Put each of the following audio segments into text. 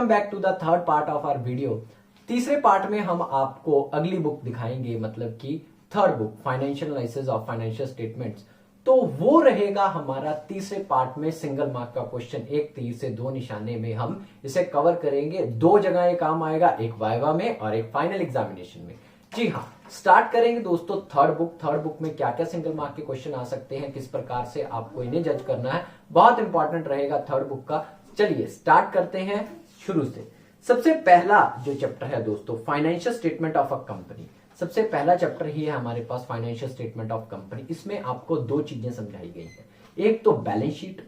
Welcome back to the third part of our video. तीसरे part में हम आपको अगली बुक दिखाएंगे, मतलब कि third book financial analysis of financial statements. तो वो रहेगा हमारा तीसरे पार्ट में सिंगल मार्क का क्वेश्चन, एक तीर से दो निशाने में हम इसे कवर करेंगे। दो जगह ये काम आएगा, एक वाइवा में और एक फाइनल एग्जामिनेशन में। जी हाँ, स्टार्ट करेंगे दोस्तों थर्ड बुक में क्या क्या सिंगल मार्क के क्वेश्चन आ सकते हैं, किस प्रकार से आपको इन्हें जज करना है, बहुत इंपॉर्टेंट रहेगा थर्ड बुक का। चलिए स्टार्ट करते हैं शुरू से। सबसे पहला जो चैप्टर है दोस्तों, financial statement of a company. सबसे पहला चैप्टर ही है हमारे पास फाइनेंशियल स्टेटमेंट ऑफ कंपनी। इसमें आपको दो चीजें समझाई गई हैं, एक तो बैलेंस शीट,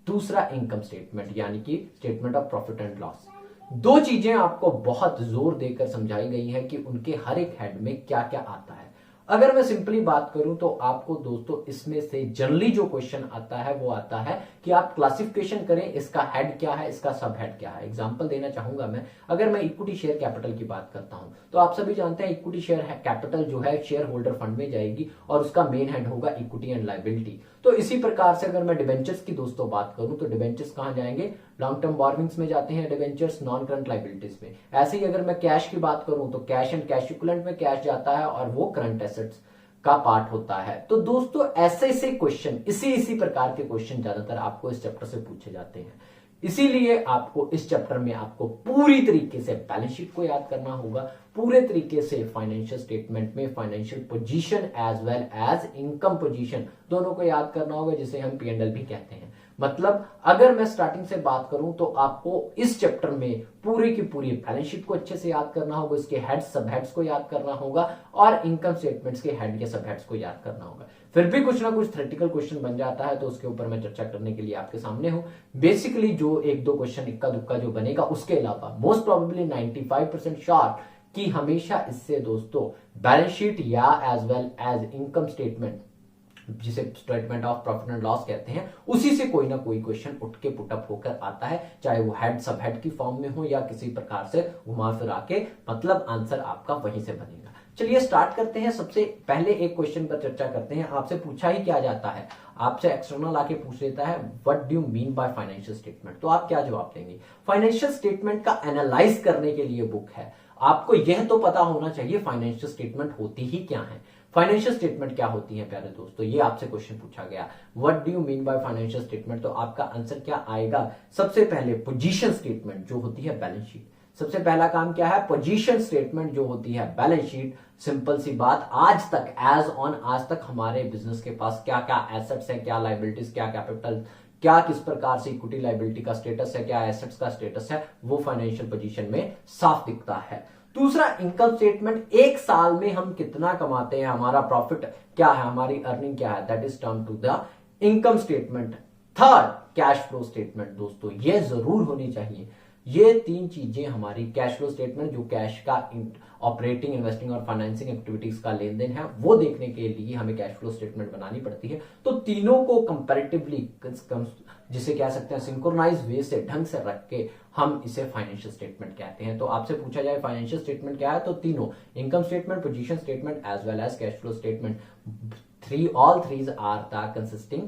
दूसरा इनकम स्टेटमेंट यानी कि statement of profit and loss. दो चीजें आपको बहुत जोर देकर समझाई गई है कि उनके हर एक हेड में क्या क्या आता है। अगर मैं सिंपली बात करूं तो आपको दोस्तों इसमें से जनरली जो क्वेश्चन आता है वो आता है कि आप क्लासिफिकेशन करें, इसका हेड क्या है, इसका सब हेड क्या है। एग्जांपल देना चाहूंगा मैं, अगर मैं इक्विटी शेयर कैपिटल की बात करता हूं तो आप सभी जानते हैं इक्विटी शेयर कैपिटल जो है शेयर होल्डर फंड में जाएगी और उसका मेन हेड होगा इक्विटी एंड लायबिलिटी। तो इसी प्रकार से अगर मैं डिबेंचर्स की दोस्तों बात करूं तो डिबेंचर्स कहां जाएंगे, लॉन्ग टर्म बॉर्विंग्स में जाते हैं डिबेंचर्स, नॉन करंट लायबिलिटीज में। ऐसे ही अगर मैं कैश की बात करूं तो कैश एंड कैश इक्विवेलेंट में कैश जाता है और वो करंट एसेट्स का पार्ट होता है। तो दोस्तों ऐसे क्वेश्चन, इसी प्रकार के क्वेश्चन ज्यादातर आपको इस चैप्टर से पूछे जाते हैं। इसीलिए आपको इस चैप्टर में आपको पूरी तरीके से बैलेंस शीट को याद करना होगा, पूरे तरीके से फाइनेंशियल स्टेटमेंट में financial position as well as income position दोनों को याद करना होगा, जिसे हम P&L भी कहते हैं। मतलब अगर मैं स्टार्टिंग से बात करूं तो आपको इस चैप्टर में पूरी की पूरी बैलेंस शीट को अच्छे से याद करना होगा, इसके हेड्स सब हेड्स को याद करना होगा और इनकम स्टेटमेंट्स के हेड के सब हेड्स को याद करना होगा। फिर भी कुछ ना कुछ थ्योरेटिकल क्वेश्चन बन जाता है तो उसके ऊपर मैं चर्चा करने के लिए आपके सामने हूं। बेसिकली जो एक दो क्वेश्चन इक्का दुक्का जो बनेगा, उसके अलावा मोस्ट प्रोबेबली 95% श्योर कि हमेशा इससे दोस्तों बैलेंस शीट या as well as income statement, जिसे statement of profit and loss कहते हैं, उसी से कोई ना कोई क्वेश्चन उठ के पुटअप होकर आता है, चाहे वो हेड सब हेड की फॉर्म में हो या किसी प्रकार से घुमा फिरा के, मतलब आंसर आपका वहीं से बनेगा। चलिए स्टार्ट करते हैं। सबसे पहले एक क्वेश्चन पर चर्चा करते हैं। आपसे पूछा ही क्या जाता है, आपसे एक्सटर्नल आके पूछ लेता है what do you mean by financial statement, तो आप क्या जवाब देंगे। फाइनेंशियल स्टेटमेंट का एनालाइज करने के लिए बुक है। आपको यह तो पता होना चाहिए फाइनेंशियल स्टेटमेंट होती ही क्या है, फाइनेंशियल स्टेटमेंट क्या होती है प्यारे दोस्तों, ये आपसे क्वेश्चन पूछा गया what do you mean by financial statement, तो आपका आंसर क्या आएगा। सबसे पहले पोजीशन स्टेटमेंट जो होती है बैलेंस शीट। सबसे पहला काम क्या है, पोजीशन स्टेटमेंट जो होती है बैलेंस शीट। सिंपल सी बात, आज तक आज तक हमारे बिजनेस के पास क्या क्या एसेट्स है, क्या लायबिलिटीज, क्या कैपिटल, क्या किस प्रकार से इक्विटी लायबिलिटी का स्टेटस है, क्या एसेट्स का स्टेटस है, वो फाइनेंशियल पोजीशन में साफ दिखता है। दूसरा इनकम स्टेटमेंट, एक साल में हम कितना कमाते हैं, हमारा प्रॉफिट क्या है, हमारी अर्निंग क्या है, that is term to the income statement. Third cash flow statement दोस्तों, ये जरूर होनी चाहिए। ये तीन चीजें हमारी कैश फ्लो स्टेटमेंट जो कैश का ऑपरेटिंग, इन्वेस्टिंग और फाइनेंसिंग एक्टिविटीज का लेन देन है, वो देखने के लिए हमें कैश फ्लो स्टेटमेंट बनानी पड़ती है। तो तीनों को कंपैरेटिवली, जिसे कह सकते हैं सिंक्रोनाइज वे से, ढंग से रख के हम इसे फाइनेंशियल स्टेटमेंट कहते हैं। तो आपसे पूछा जाए फाइनेंशियल स्टेटमेंट क्या है, तो तीनों, income statement, position statement as well as cash flow statement, all threes are the consisting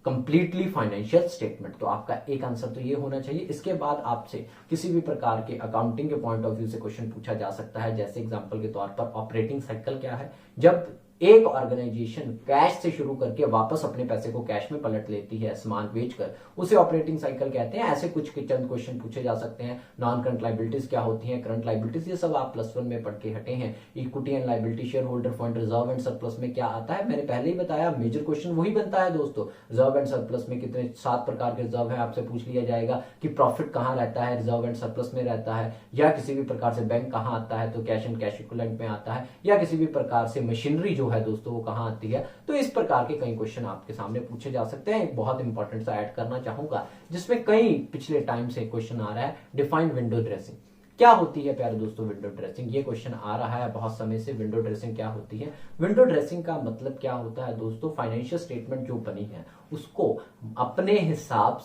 completely financial statement. तो आपका एक आंसर तो ये होना चाहिए। इसके बाद आपसे किसी भी प्रकार के अकाउंटिंग के पॉइंट ऑफ व्यू से क्वेश्चन पूछा जा सकता है, जैसे एग्जांपल के तौर पर ऑपरेटिंग साइकिल क्या है। जब एक ऑर्गेनाइजेशन कैश से शुरू करके वापस अपने पैसे को कैश में पलट लेती है सामान बेचकर, उसे ऑपरेटिंग साइकिल कहते हैं। ऐसे कुछ चंद क्वेश्चन पूछे जा सकते हैं। नॉन करंट लायबिलिटीज क्या होती हैं, करंट लायबिलिटीज, ये सब आप +1 में पढ़ के हटे हैं। Equity and liability, share holder fund, reserve and surplus में क्या आता है, मैंने पहले ही बताया, मेजर क्वेश्चन वही बनता है दोस्तों। रिजर्व एंड सरप्लस में कितने 7 प्रकार के रिजर्व है, आपसे पूछ लिया जाएगा कि प्रॉफिट कहां रहता है, रिजर्व एंड सरप्लस में रहता है, या किसी भी प्रकार से बैंक कहां आता है, तो कैश एंड कैश इक्विवेलेंट में आता है, या किसी भी प्रकार से मशीनरी जो है दोस्तों वो कहां आती है। तो इस प्रकार के कई क्वेश्चन आपके सामने पूछे जा सकते हैं। एक बहुत इंपॉर्टेंट सा ऐड करना चाहूंगा जिसमें कई पिछले टाइम से क्वेश्चन आ रहा है, डिफाइंड विंडो ड्रेसिंग क्या होती है प्यारे दोस्तों। विंडो ड्रेसिंग, ये क्वेश्चन आ रहा है बहुत समय से, विंडो ड्रेसिंग क्या होती है। विंडो ड्रेसिंग का मतलब क्या होता है दोस्तों, फाइनेंशियल स्टेटमेंट जो बनी है उसको अपने हिसाब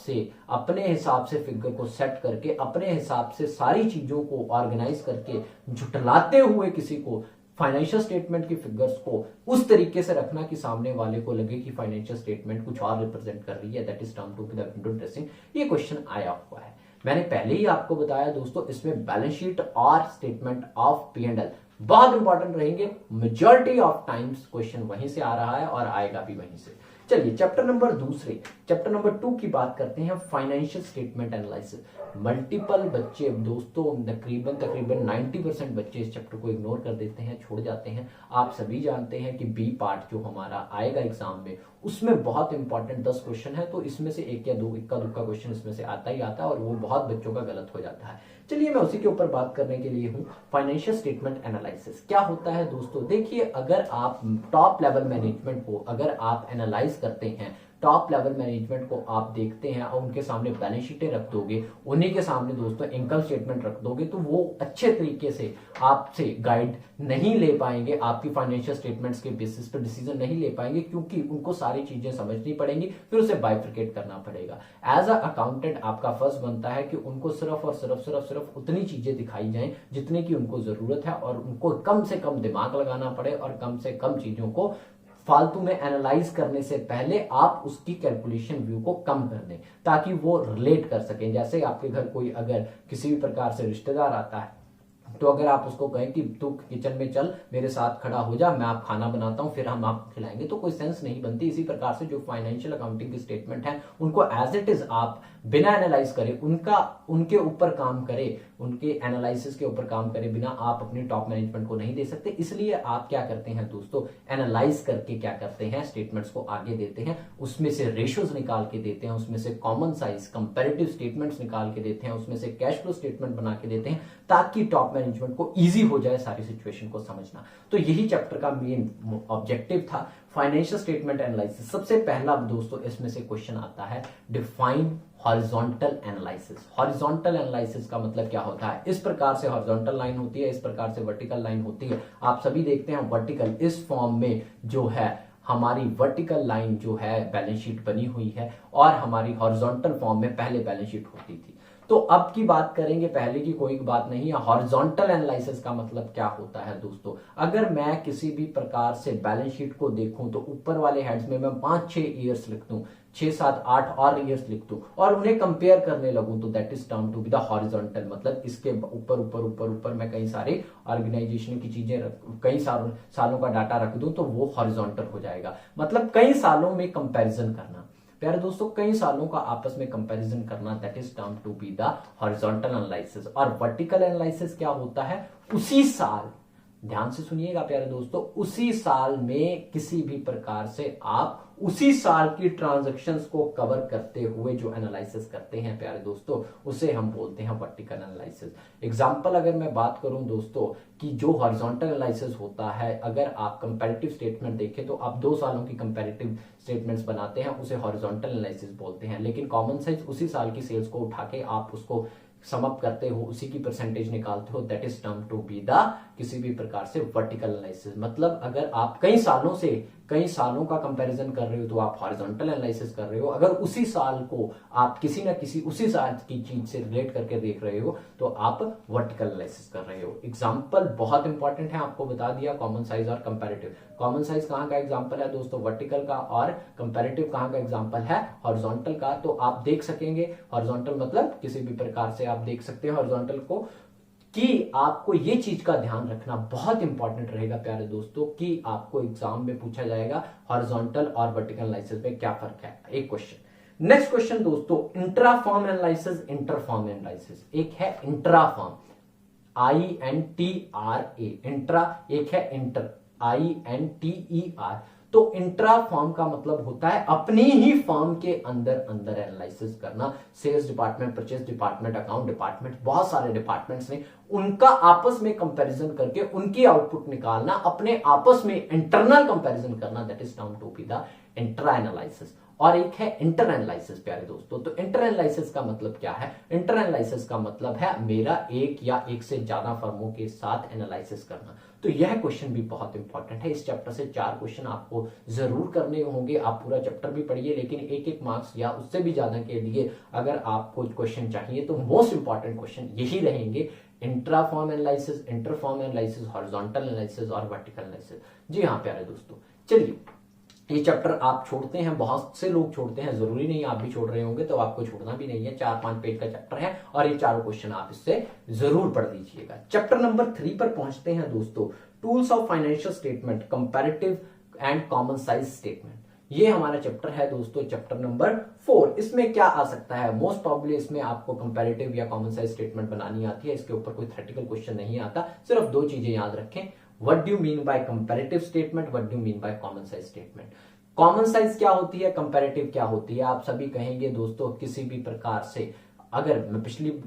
से फिगर को सेट करके, अपने हिसाब से सारी चीजों को ऑर्गेनाइज करके, झुटलाते हुए किसी को फाइनेंशियल स्टेटमेंट की फिगर्स को उस तरीके से रखना कि सामने वाले को लगे कि फाइनेंशियल स्टेटमेंट कुछ और रिप्रेजेंट कर रही है, that is term to the window dressing. ये क्वेश्चन आया हुआ है। मैंने पहले ही आपको बताया दोस्तों, इसमें बैलेंस शीट और स्टेटमेंट ऑफ P&L बहुत इंपॉर्टेंट रहेंगे। मेजॉरिटी ऑफ टाइम्स क्वेश्चन वहीं से आ रहा है और आएगा भी वहीं से। चलिए चैप्टर नंबर 2 की बात करते हैं, फाइनेंशियल स्टेटमेंट एनालिसिस। मल्टीपल बच्चे दोस्तों, तकरीबन 90% बच्चे इस चैप्टर को इग्नोर कर देते हैं, छोड़ जाते हैं। आप सभी जानते हैं कि बी पार्ट जो हमारा आएगा एग्जाम में, उसमें बहुत इंपॉर्टेंट 10 क्वेश्चन है, तो इसमें से एक या दो इक्का दुक्का क्वेश्चन इसमें से आता ही आता है और वो बहुत बच्चों का गलत हो जाता है। चलिए मैं उसी के ऊपर बात करने के लिए हूं। फाइनेंशियल स्टेटमेंट एनालिसिस क्या होता है दोस्तों? देखिए, अगर आप टॉप लेवल मैनेजमेंट को अगर आप एनालाइज करते हैं, टॉप लेवल मैनेजमेंट को आप देखते हैं और उनके सामने बैलेंस शीटें रख दोगे, उन्हीं के सामने दोस्तों इनकम स्टेटमेंट रख दोगे, तो वो अच्छे तरीके से आपसे गाइड नहीं ले पाएंगे, आपकी फाइनेंशियल स्टेटमेंट्स के बेसिस पर डिसीजन नहीं ले पाएंगे, क्योंकि उनको सारी चीजें समझनी पड़ेंगी, फिर उसे बाइफरकेट करना पड़ेगा। एज अ अकाउंटेंट आपका फर्ज बनता है कि उनको सिर्फ और सिर्फ उतनी चीजें दिखाई जाएं जितने की उनको जरूरत है, और उनको कम से कम दिमाग लगाना पड़े और कम से कम चीजों को फालतू में एनालाइज करने से पहले आप उसकी कैलकुलेशन व्यू को कम कर दें, ताकि वो रिलेट कर सकें। जैसे आपके घर कोई अगर किसी भी प्रकार से रिश्तेदार आता है, तो अगर आप उसको कहें कि तू किचन में चल, मेरे साथ खड़ा हो जा, मैं आप खाना बनाता हूं, फिर हम आपको खिलाएंगे, तो कोई सेंस नहीं बनती। इसी प्रकार से जो फाइनेंशियल अकाउंटिंग की स्टेटमेंट है, उनको एज इट इज आप बिना एनालाइज करे उनके ऊपर काम करे, उनके एनालिसिस के ऊपर काम करे, बिना आप अपनी टॉप मैनेजमेंट को नहीं दे सकते। इसलिए आप क्या करते हैं दोस्तों, एनालाइज करके क्या करते हैं, स्टेटमेंट्स को आगे देते हैं, उसमें से रेशियोज निकाल के देते हैं, उसमें से कॉमन साइज कंपैरेटिव स्टेटमेंट्स निकाल के देते हैं, उसमें से कैश फ्लो स्टेटमेंट बना के देते हैं, ताकि टॉप मैनेजमेंट को इजी हो जाए सारी सिचुएशन को समझना। तो यही चैप्टर का मेन ऑब्जेक्टिव था, फाइनेंशियल स्टेटमेंट एनालिसिस। सबसे पहला दोस्तों इसमें से क्वेश्चन आता है, define horizontal analysis. Horizontal analysis का मतलब क्या होता है? इस प्रकार से हॉरिजॉन्टल लाइन होती है, इस प्रकार से वर्टिकल लाइन होती है। आप सभी देखते हैं वर्टिकल इस फॉर्म में जो है हमारी वर्टिकल लाइन जो है बैलेंस शीट बनी हुई है, और हमारी हॉरिजॉन्टल फॉर्म में पहले बैलेंस शीट होती थी। तो अब की बात करेंगे, पहले की कोई बात नहीं है। हॉरिजॉन्टल एनालिसिस का मतलब क्या होता है दोस्तों? अगर मैं किसी भी प्रकार से बैलेंस शीट को देखूं, तो ऊपर वाले हेड्स में मैं 5-6 ईयर्स लिख दूं, 6-7-8 और ईयर्स लिख दूं और उन्हें कंपेयर करने लगूं, तो that is term to be the horizontal. मतलब इसके ऊपर ऊपर ऊपर ऊपर मैं कई सारे ऑर्गेनाइजेशन की चीजें कई सालों का डाटा रख दूं, तो वो हॉरिजॉन्टल हो जाएगा। मतलब कई सालों में कंपैरिजन करना, प्यारे दोस्तों, कई सालों का आपस में कंपैरिजन करना, that is term to be the horizontal analysis. और वर्टिकल एनालिसिस क्या होता है? उसी साल, ध्यान से सुनिएगा प्यारे दोस्तों, उसी साल में किसी भी प्रकार से आप उसी साल की ट्रांजैक्शंस को कवर करते हुए जो एनालिसिस करते हैं प्यारे दोस्तों, उसे हम बोलते हैं वर्टिकल एनालिसिस। एग्जांपल अगर मैं बात करूं दोस्तों कि जो हॉरिजॉन्टल एनालिसिस होता है, अगर आप कंपैरेटिव स्टेटमेंट देखें तो आप 2 सालों की कंपैरेटिव स्टेटमेंट्स बनाते हैं, उसे हॉरिजॉन्टल एनालिसिस बोलते हैं। लेकिन कॉमन साइज उसी साल की सेल्स को उठा के आप उसको सम अप करते हो, उसी की परसेंटेज निकालते हो, that is term to be the किसी भी प्रकार से वर्टिकल एनालिसिस। मतलब अगर आप कई सालों का कंपैरिजन कर रहे हो, तो आप हॉरिजॉन्टल एनालिसिस कर रहे हो। अगर उसी साल को आप किसी ना किसी उसी साल की चीज से रिलेट करके देख रहे हो, तो आप वर्टिकल एनालिसिस कर रहे हो। एग्जांपल बहुत इंपॉर्टेंट है, आपको बता दिया, कॉमन साइज और कंपैरेटिव। कॉमन साइज कहां का एग्जांपल है दोस्तों? वर्टिकल का। और कंपैरेटिव कहां का एग्जांपल है? हॉरिजॉन्टल का। तो आप देख सकेंगे हॉरिजॉन्टल मतलब किसी भी प्रकार से आप देख सकते हैं हॉरिजॉन्टल को, कि आपको ये चीज का ध्यान रखना बहुत इंपॉर्टेंट रहेगा प्यारे दोस्तों, कि आपको एग्जाम में पूछा जाएगा हॉरिजॉन्टल और वर्टिकल एनालिसिस में क्या फर्क है। एक क्वेश्चन। नेक्स्ट क्वेश्चन दोस्तों, इंट्राफॉर्म एनालिसिस, इंटरफॉर्म एनालिसिस। एक है इंट्राफॉर्म, INTRA, इंट्रा, एक है इंटर, INTER। तो इंट्रा फॉर्म का मतलब होता है अपनी ही फॉर्म के अंदर एनालिसिस करना। Sales department, purchase department, account department, बहुत सारे डिपार्टमेंट्स ने उनका आपस में कंपैरिजन करके उनकी आउटपुट निकालना, अपने आपस में इंटरनल कंपैरिजन करना, that is term to be the intra analysis. और एक है इंटर एनालिसिस प्यारे दोस्तों। तो इंटर एनालिसिस का मतलब क्या है? इंटर एनालिसिस का मतलब है मेरा एक या एक से ज्यादा फर्मों के साथ एनालिसिस करना। तो यह क्वेश्चन भी बहुत इंपॉर्टेंट है। इस चैप्टर से 4 क्वेश्चन आपको जरूर करने होंगे। आप पूरा चैप्टर भी पढ़िए, लेकिन 1-1 मार्क्स या उससे भी ज्यादा के लिए अगर आपको क्वेश्चन चाहिए, तो मोस्ट इंपॉर्टेंट क्वेश्चन यही रहेंगे, intra form analysis, inter form analysis, horizontal analysis और वर्टिकल एनालिसिस। जी हाँ प्यारे दोस्तों, चलिए ये चैप्टर आप छोड़ते हैं, बहुत से लोग छोड़ते हैं, जरूरी नहीं आप भी छोड़ रहे होंगे, तो आपको छोड़ना भी नहीं है। 4-5 पेज का चैप्टर है और ये चारों क्वेश्चन आप इससे जरूर पढ़ लीजिएगा। चैप्टर नंबर 3 पर पहुंचते हैं दोस्तों, tools of financial statement, comparative and common size statement. ये हमारा चैप्टर है दोस्तों, चैप्टर नंबर 4। इसमें क्या आ सकता है? मोस्ट प्रॉब्ली इसमें आपको कंपैरेटिव या कॉमन साइज स्टेटमेंट बनानी आती है। इसके ऊपर कोई थ्योरेटिकल क्वेश्चन नहीं आता। सिर्फ दो चीजें याद रखें, what do you mean bye comparative statement, what do you mean by common size statement. Common size क्या होती है, कंपैरेटिव क्या होती है। आप सभी कहेंगे दोस्तों, किसी भी प्रकार से अगर मैं पिछली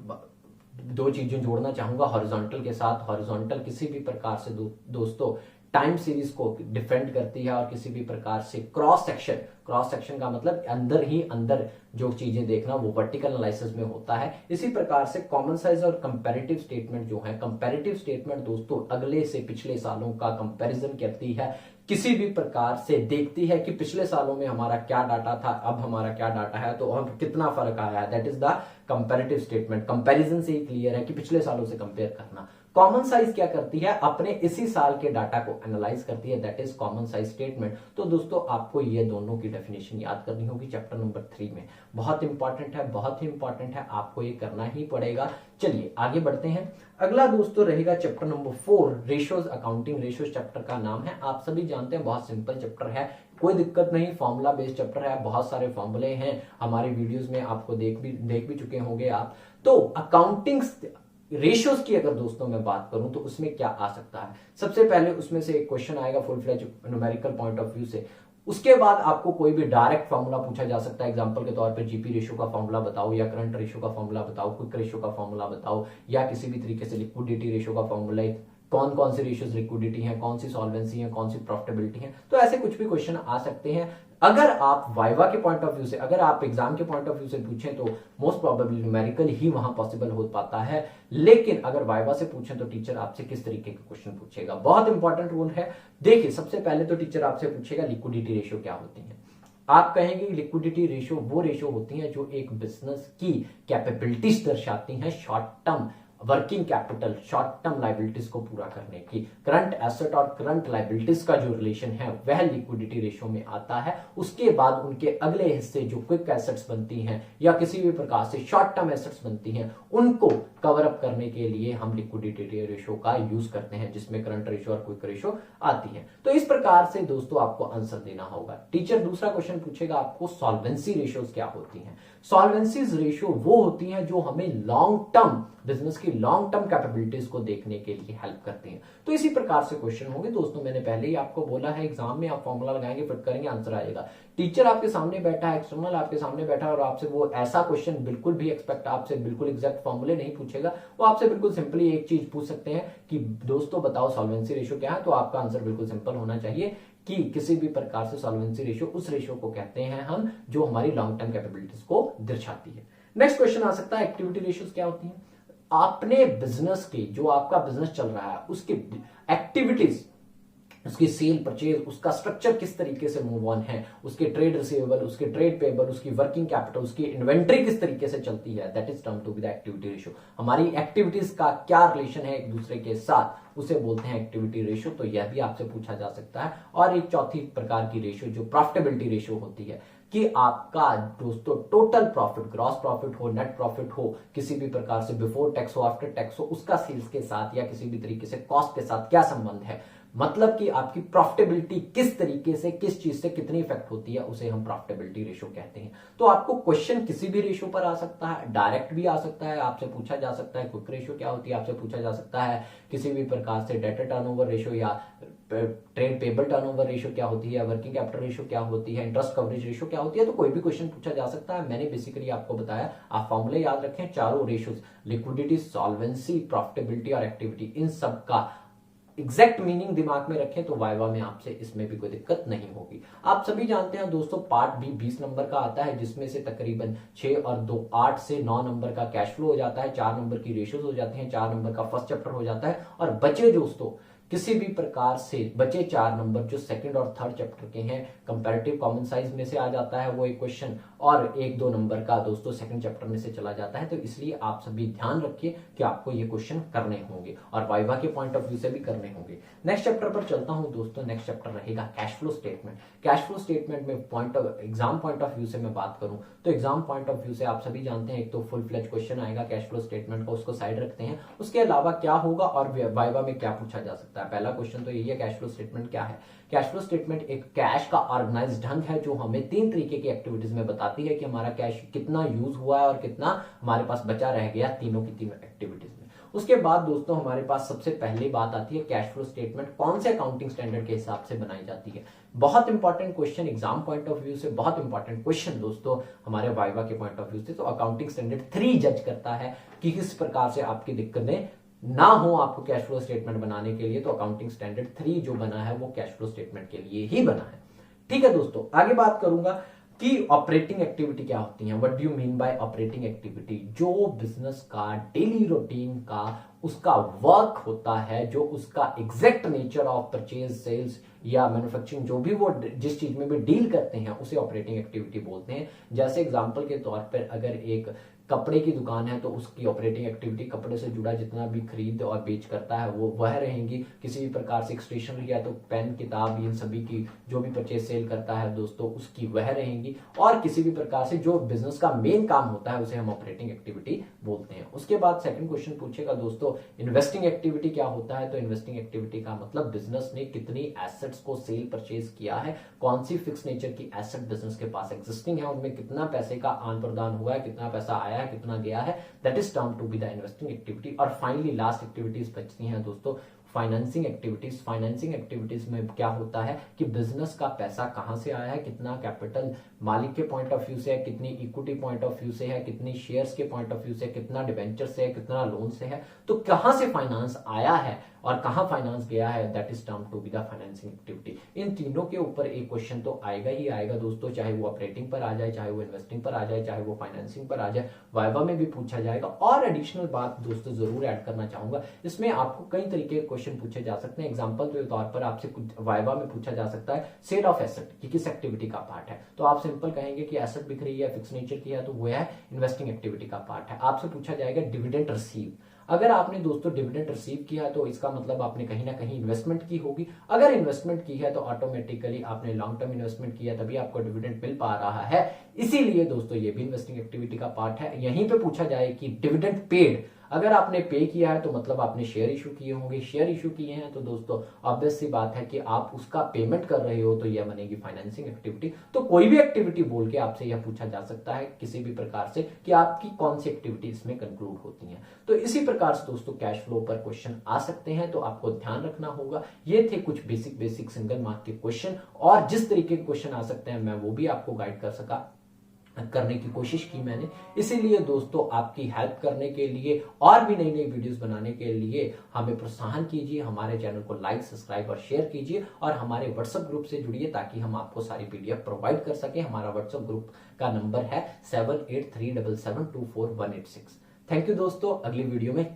दो चीजें जोड़ना चाहूंगा हॉरिजॉन्टल के साथ, हॉरिजॉन्टल किसी भी प्रकार से दोस्तों टाइम सीरीज को डिफेंड करती है, और किसी भी प्रकार से क्रॉस सेक्शन का मतलब अंदर ही अंदर जो चीजें देखना वो वर्टिकल एनालिसिस में होता है। इसी प्रकार से कॉमन साइज और कंपैरेटिव स्टेटमेंट जो है, कंपैरेटिव स्टेटमेंट दोस्तों अगले से पिछले सालों का कंपैरिजन करती है, किसी भी प्रकार से देखती है कि पिछले सालों में हमारा क्या डाटा था, अब हमारा क्या डाटा है, तो अब कितना फर्क आया है। That is the comparative statement. Comparison से ही क्लियर है कि पिछले सालों से कंपेयर करना। कॉमन साइज क्या करती है, अपने इसी साल के डाटा को एनालाइज करती है, that is common size statement. तो दोस्तों आपको ये दोनों की डेफिनेशन याद करनी होगी चैप्टर नंबर 3 में। बहुत इंपॉर्टेंट है, बहुत ही इंपॉर्टेंट है, आपको ये करना ही पड़ेगा। चलिए आगे बढ़ते हैं। अगला दोस्तों रहेगा chapter number 4, ratios accounting. Ratios chapter का नाम है, आप सभी जानते हैं, बहुत सिंपल चैप्टर है, कोई दिक्कत नहीं, फॉर्मूला बेस्ड चैप्टर है, बहुत सारे फॉर्मूले हैं, हमारे वीडियोस में आपको देख भी चुके होंगे आप। तो अकाउंटिंग रेशियोज की अगर दोस्तों मैं बात करूं तो उसमें क्या आ सकता है, सबसे पहले उसमें से एक क्वेश्चन आएगा full fledge numerical point of view से। उसके बाद आपको कोई भी डायरेक्ट फॉर्मूला पूछा जा सकता है, एग्जांपल के तौर पे जीपी रेशियो का फॉर्मूला बताओ, या करंट रेशियो का फॉर्मूला बताओ, क्विक रेशियो का फॉर्मूला बताओ, या किसी भी तरीके से लिक्विडिटी रेशियो का फॉर्मूला, कौन कौन सी रेशियोज लिक्विडिटी है, कौन सी सॉल्वेंसी है, कौन सी प्रॉफिटेबिलिटी है। तो ऐसे कुछ भी क्वेश्चन आ सकते हैं। अगर आप वाइवा के पॉइंट ऑफ व्यू से, अगर आप एग्जाम के पॉइंट ऑफ व्यू से पूछें तो मोस्ट प्रोबेबली न्यूमेरिकल ही वहां पॉसिबल हो पाता है, लेकिन अगर वाइवा से पूछें तो टीचर आपसे किस तरीके के क्वेश्चन पूछेगा, बहुत इंपॉर्टेंट रूल है। देखिए सबसे पहले तो टीचर आपसे पूछेगा लिक्विडिटी रेशियो क्या होती है। आप कहेंगे लिक्विडिटी रेशियो वो रेशियो होती है जो एक बिजनेस की कैपेबिलिटीज दर्शाती हैं, short term working capital, short term liabilities को पूरा करने की। करंट एसेट और करंट लाइबिलिटीज का जो रिलेशन है वह लिक्विडिटी रेशियो में आता है। उसके बाद उनके अगले हिस्से जो क्विक एसेट्स बनती हैं या किसी भी प्रकार से शॉर्ट टर्म एसेट्स बनती हैं, उनको कवर अप करने के लिए हम लिक्विडिटी रेशियो का यूज करते हैं, जिसमें करंट रेशियो और क्विक रेशियो आती है। तो इस प्रकार से दोस्तों आपको आंसर देना होगा। टीचर दूसरा क्वेश्चन पूछेगा आपको सॉल्वेंसी रेशियोज क्या होती हैं। सॉल्वेंसीज रेशियो वो होती हैं जो हमें लॉन्ग टर्म बिजनेस की लॉन्ग टर्म कैपेबिलिटीज को देखने के लिए हेल्प करते हैं। तो इसी प्रकार से क्वेश्चन होंगे दोस्तों। मैंने पहले ही आपको बोला है, एग्जाम में आप फॉर्मूला लगाएंगे, फिट करेंगे, आंसर आएगा। टीचर आपके सामने बैठा है, एक्सटर्नल आपके सामने बैठा है, और आपसे वो ऐसा क्वेश्चन बिल्कुल भी एक्सपेक्ट आपसे बिल्कुल एग्जैक्ट फॉर्मूले नहीं पूछेगा। वो आपसे बिल्कुल सिंपली एक चीज पूछ सकते हैं कि दोस्तों बताओ सॉल्वेंसी रेशियो क्या है। तो आपका आंसर बिल्कुल सिंपल होना चाहिए कि किसी भी प्रकार से सॉल्वेंसी रेशियो उस रेशियो को कहते हैं हम जो हमारी लॉन्ग टर्म कैपेबिलिटीज को दर्शाती है। नेक्स्ट क्वेश्चन आ सकता है एक्टिविटी रेशियोज क्या होती है। आपने बिजनेस की, जो आपका बिजनेस चल रहा है उसकी एक्टिविटीज, उसकी सेल परचेज, उसका स्ट्रक्चर किस तरीके से मूव ऑन है, उसके ट्रेड रिसीवेबल, उसके ट्रेड पेबल, उसकी वर्किंग कैपिटल, उसकी इन्वेंट्री किस तरीके से चलती है, that is term to be the activity ratio. हमारी एक्टिविटीज का क्या रिलेशन है एक दूसरे के साथ, उसे बोलते हैं एक्टिविटी रेशियो। तो यह भी आपसे पूछा जा सकता है। और एक चौथी प्रकार की रेशियो जो प्रॉफिटेबिलिटी रेशियो होती है, कि आपका दोस्तों टोटल प्रॉफिट, ग्रॉस प्रॉफिट हो, नेट प्रॉफिट हो, किसी भी प्रकार से बिफोर टैक्स हो, आफ्टर टैक्स हो, उसका सेल्स के साथ या किसी भी तरीके से कॉस्ट के साथ क्या संबंध है, मतलब कि आपकी प्रॉफिटेबिलिटी किस तरीके से, किस चीज से कितनी इफेक्ट होती है, उसे हम प्रॉफिटेबिलिटी रेशियो कहते हैं। तो आपको क्वेश्चन किसी भी रेशियो पर आ सकता है, डायरेक्ट भी आ सकता है, आपसे पूछा जा सकता है क्विक रेशियो क्या होती है, आपसे पूछा जा सकता है किसी भी प्रकार से डेटर टर्नओवर रेशियो या ट्रेड पेबल टर्नओवर रेशियो क्या होती है, वर्किंग कैपिटल रेशियो क्या होती है, इंटरेस्ट कवरेज रेशियो क्या होती है। तो कोई भी क्वेश्चन पूछा जा सकता है। मैंने बेसिकली आपको बताया, आप फॉर्मूले याद रखें, चारों रेशियोज लिक्विडिटी, सॉल्वेंसी, प्रॉफिटेबिलिटी और एक्टिविटी, इन सब का एग्जैक्ट मीनिंग दिमाग में रखें तो वाइवा में आपसे इसमें भी कोई दिक्कत नहीं होगी। आप सभी जानते हैं दोस्तों पार्ट बी 20 नंबर का आता है, जिसमें से तकरीबन 6 और 2 8 से 9 नंबर का कैश फ्लो हो जाता है, 4 नंबर की रेशियोज हो जाती हैं, 4 नंबर का फर्स्ट चैप्टर हो जाता है, और बचे दोस्तों किसी भी प्रकार से बचे 4 नंबर जो सेकंड और थर्ड चैप्टर के हैं, कंपैरेटिव कॉमन साइज में से आ जाता है वो एक क्वेश्चन, और 1-2 नंबर का दोस्तों सेकंड चैप्टर में से चला जाता है। तो इसलिए आप सभी ध्यान रखिए कि आपको ये क्वेश्चन करने होंगे और वाइवा के पॉइंट ऑफ व्यू से भी करने होंगे। नेक्स्ट चैप्टर पर चलता हूं दोस्तों। नेक्स्ट चैप्टर रहेगा cash flow statement. Cash flow statement में एग्जाम पॉइंट ऑफ व्यू से मैं बात करूं तो एग्जाम पॉइंट ऑफ व्यू से आप सभी जानते हैं एक तो फुल फ्लेज क्वेश्चन आएगा कैश फ्लो स्टेटमेंट का, उसको साइड रखते हैं। उसके अलावा क्या होगा और वाइवा में क्या पूछा जा सकता है। पहला क्वेश्चन तो यही है, कैश फ्लो स्टेटमेंट क्या है। कैश फ्लो स्टेटमेंट एक कैश का ऑर्गेनाइज ढंग है जो हमें 3 तरीके की एक्टिविटीज में बताती है कि हमारा कैश कितना यूज हुआ है और कितना हमारे पास बचा रह गया तीनों की तीनों एक्टिविटीज में। उसके बाद दोस्तों हमारे पास सबसे पहले बात आती है कैश फ्लो स्टेटमेंट कौन से अकाउंटिंग स्टैंडर्ड के हिसाब से बनाई जाती है। बहुत important question exam point of view से, बहुत इंपॉर्टेंट क्वेश्चन दोस्तों हमारे वाइवा के पॉइंट ऑफ व्यू से। तो अकाउंटिंग स्टैंडर्ड 3 जज करता है कि किस प्रकार से आपकी दिक्कतें ना हो आपको कैश फ्लो स्टेटमेंट बनाने के लिए। तो अकाउंटिंग स्टैंडर्ड 3 जो बना है वो कैश फ्लो स्टेटमेंट के लिए ही बना है। ठीक है दोस्तों, आगे बात करूंगा कि ऑपरेटिंग एक्टिविटी क्या होती है। What do you mean by operating activity. जो बिजनेस का डेली रूटीन का उसका वर्क होता है, जो उसका exact nature of purchase, sales या मैन्युफैक्चरिंग, जो भी वो जिस चीज में भी डील करते हैं उसे ऑपरेटिंग एक्टिविटी बोलते हैं। जैसे एग्जांपल के तौर पर अगर एक कपड़े की दुकान है तो उसकी ऑपरेटिंग एक्टिविटी कपड़े से जुड़ा जितना भी खरीद और बेच करता है वो वह रहेंगी। किसी भी प्रकार से स्टेशनरी है तो पेन, किताब, इन सभी की जो भी परचेज सेल करता है दोस्तों उसकी वह रहेंगी। और किसी भी प्रकार से जो बिजनेस का मेन काम होता है उसे हम ऑपरेटिंग एक्टिविटी बोलते हैं। उसके बाद सेकंड क्वेश्चन पूछेगा दोस्तों इन्वेस्टिंग एक्टिविटी क्या होता है। तो इन्वेस्टिंग एक्टिविटी का मतलब बिजनेस ने कितनी एसेट्स को सेल परचेज किया है, कौन सी फिक्स नेचर की एसेट बिजनेस के पास एग्जिस्टिंग है, उनमें कितना पैसे का आदान प्रदान हुआ है, कितना पैसा आया है, कितना गया है, that is term to be the investing activity. और फाइनली लास्ट एक्टिविटीज बचती हैं दोस्तों फाइनेंसिंग एक्टिविटीज। फाइनेंसिंग एक्टिविटीज में क्या होता है कि बिजनेस का पैसा कहां से आया है, कितना कैपिटल मालिक के पॉइंट ऑफ व्यू से है, कितनी इक्विटी पॉइंट ऑफ व्यू से है, कितनी शेयर्स के पॉइंट ऑफ व्यू से, कितना डिवेंचर से है, कितना लोन से है, तो कहां से फाइनेंस आया है और कहां फाइनेंस गया है, that is term to be the financing activity. इन तीनों के ऊपर एक क्वेश्चन तो आएगा ही आएगा दोस्तों, चाहे वो ऑपरेटिंग पर आ जाए, चाहे वो इन्वेस्टिंग पर आ जाए, चाहे वो फाइनेंसिंग पर आ जाए, वाइवा में भी पूछा जाएगा। और एडिशनल बात दोस्तों जरूर ऐड करना चाहूंगा, इसमें आपको कई तरीके के क्वेश्चन पूछे जा सकते हैं। एग्जांपल के तौर पर आपसे वाइवा में पूछा जा सकता है सेल ऑफ एसेट कि किस एक्टिविटी का पार्ट है। तो आप सिंपल कहेंगे कि एसेट बिक रही है, फिक्स नेचर की है, तो वो है इन्वेस्टिंग एक्टिविटी का पार्ट है। आपसे पूछा जाएगा डिविडेंड रिसीव। अगर आपने दोस्तों डिविडेंड रिसीव किया तो इसका मतलब आपने कहीं ना कहीं इन्वेस्टमेंट की होगी। अगर इन्वेस्टमेंट की है तो ऑटोमेटिकली आपने लॉन्ग टर्म इन्वेस्टमेंट किया तभी आपको डिविडेंड मिल पा रहा है, इसीलिए दोस्तों ये भी इन्वेस्टिंग एक्टिविटी का पार्ट है। यहीं पे पूछा जाए कि डिविडेंड पेड, अगर आपने पे किया है तो मतलब आपने शेयर इशू किए होंगे, शेयर इशू किए हैं तो दोस्तों ऑब्वियस सी बात है कि आप उसका पेमेंट कर रहे हो, तो यह बनेगी फाइनेंसिंग एक्टिविटी। तो कोई भी एक्टिविटी बोल के आपसे यह पूछा जा सकता है किसी भी प्रकार से कि आपकी कौन सी एक्टिविटी इसमें कंक्लूड होती है। तो इसी प्रकार से दोस्तों कैश फ्लो पर क्वेश्चन आ सकते हैं, तो आपको ध्यान रखना होगा। ये थे कुछ बेसिक सिंगल मार्क के क्वेश्चन, और जिस तरीके के क्वेश्चन आ सकते हैं मैं वो भी आपको गाइड करने की कोशिश की मैंने। इसीलिए दोस्तों आपकी हेल्प करने के लिए और भी नई नई वीडियोस बनाने के लिए हमें प्रोत्साहन कीजिए, हमारे चैनल को लाइक, सब्सक्राइब और शेयर कीजिए, और हमारे व्हाट्सएप ग्रुप से जुड़िए ताकि हम आपको सारी पीडीएफ प्रोवाइड कर सके। हमारा व्हाट्सएप ग्रुप का नंबर है 7837724186। थैंक यू दोस्तों, अगली वीडियो में